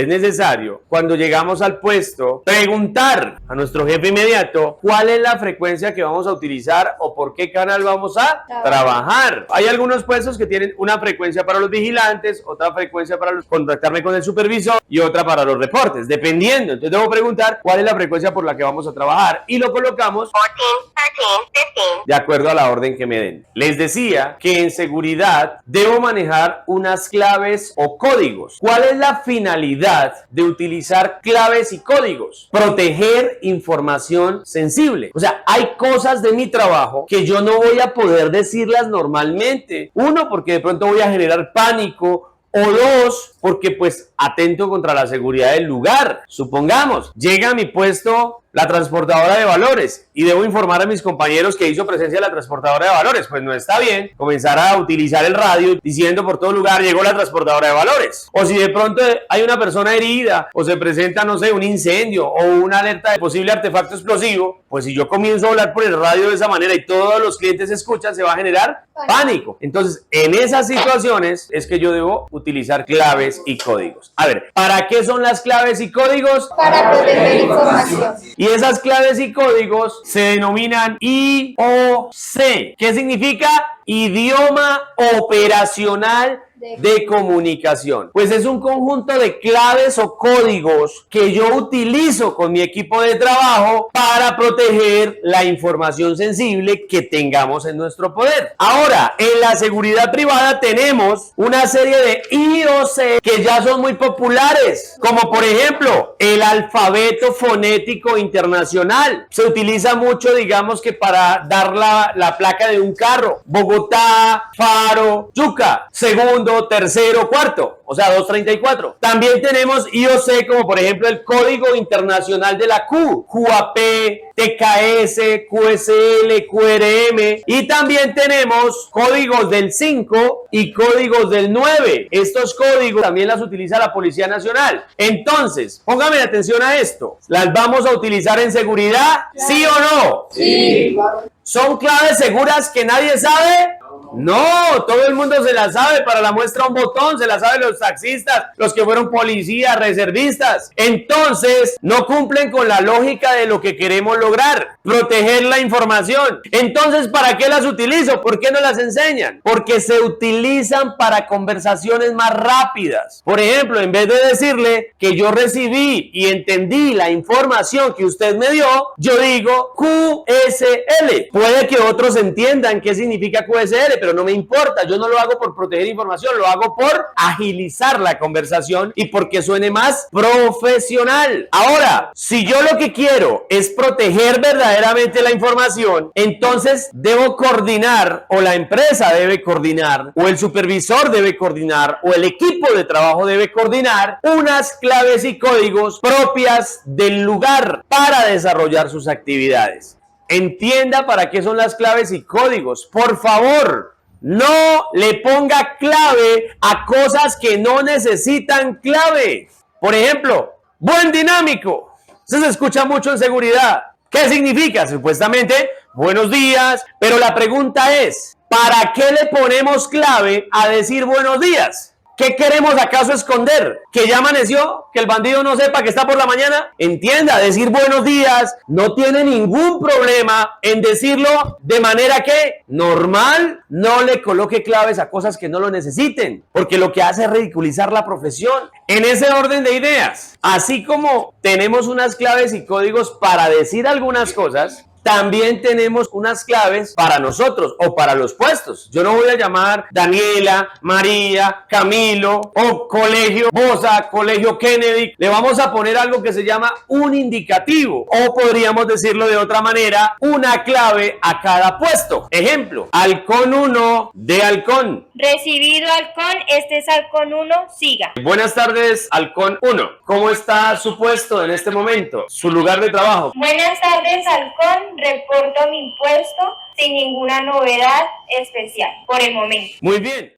es necesario, cuando llegamos al puesto, preguntar a nuestro jefe inmediato cuál es la frecuencia que vamos a utilizar o por qué canal vamos a trabajar. Hay algunos puestos que tienen una frecuencia para los vigilantes, otra frecuencia para contactarme con el supervisor y otra para los reportes, dependiendo. Entonces debo preguntar cuál es la frecuencia por la que vamos a trabajar y lo colocamos 14, 13, 15. de acuerdo a la orden que me den. Les decía que en seguridad debo manejar unas claves o códigos. ¿Cuál es la finalidad de utilizar claves y códigos? Proteger información sensible. O sea, hay cosas de mi trabajo que yo no voy a poder decirlas normalmente. Uno, porque de pronto voy a generar pánico. O dos, porque pues atento contra la seguridad del lugar. Supongamos, llega a mi puesto la transportadora de valores y debo informar a mis compañeros que hizo presencia la transportadora de valores. Pues no está bien comenzar a utilizar el radio diciendo por todo lugar llegó la transportadora de valores. O si de pronto hay una persona herida o se presenta, no sé, un incendio o una alerta de posible artefacto explosivo, pues si yo comienzo a hablar por el radio de esa manera y todos los clientes escuchan, se va a generar pánico. Entonces, en esas situaciones es que yo debo utilizar claves y códigos. A ver, ¿para qué son las claves y códigos? Para proteger información. Y esas claves y códigos se denominan IOC. ¿Qué significa? Idioma operacional de comunicación. Pues es un conjunto de claves o códigos que yo utilizo con mi equipo de trabajo para proteger la información sensible que tengamos en nuestro poder. Ahora, en la seguridad privada tenemos una serie de IOC que ya son muy populares, como por ejemplo el alfabeto fonético internacional. Se utiliza mucho, digamos que para dar la placa de un carro. Bogotá, Faro, Yuca, segundo, tercero, cuarto, o sea, 234. También tenemos IOC como por ejemplo el Código Internacional de la Q, QAP, TKS, QSL, QRM, y también tenemos códigos del 5 y códigos del 9. Estos códigos también las utiliza la Policía Nacional. Entonces, póngame atención a esto. ¿Las vamos a utilizar en seguridad? ¿Sí o no? Sí. ¿Son claves seguras que nadie sabe? No, todo el mundo se la sabe. Para la muestra un botón, se la saben los taxistas, los que fueron policías, reservistas. Entonces, no cumplen con la lógica de lo que queremos lograr, proteger la información. Entonces, ¿para qué las utilizo? ¿Por qué no las enseñan? Porque se utilizan para conversaciones más rápidas. Por ejemplo, en vez de decirle que yo recibí y entendí la información que usted me dio, yo digo QSL. Puede que otros entiendan qué significa QSL, pero no me importa, yo no lo hago por proteger información, lo hago por agilizar la conversación y porque suene más profesional. Ahora, si yo lo que quiero es proteger verdaderamente la información, entonces debo coordinar, o la empresa debe coordinar, o el supervisor debe coordinar, o el equipo de trabajo debe coordinar unas claves y códigos propias del lugar para desarrollar sus actividades. Entienda para qué son las claves y códigos. Por favor, no le ponga clave a cosas que no necesitan clave. Por ejemplo, buen dinámico. Eso se escucha mucho en seguridad. ¿Qué significa? Supuestamente, buenos días. Pero la pregunta es, ¿para qué le ponemos clave a decir buenos días? ¿Qué queremos acaso esconder? ¿Que ya amaneció? ¿Que el bandido no sepa que está por la mañana? Entienda, decir buenos días no tiene ningún problema en decirlo de manera que normal. No le coloque claves a cosas que no lo necesiten, porque lo que hace es ridiculizar la profesión. En ese orden de ideas, así como tenemos unas claves y códigos para decir algunas cosas, también tenemos unas claves para nosotros o para los puestos. Yo no voy a llamar Daniela, María, Camilo o Colegio Bosa, Colegio Kennedy. Le vamos a poner algo que se llama un indicativo, o podríamos decirlo de otra manera, una clave a cada puesto. Ejemplo, Halcón 1 de Halcón. Recibido Halcón, este es Halcón 1, siga. Buenas tardes, Halcón 1. ¿Cómo está su puesto en este momento? Su lugar de trabajo. Buenas tardes, Halcón. Reporto mi puesto sin ninguna novedad especial por el momento. Muy bien.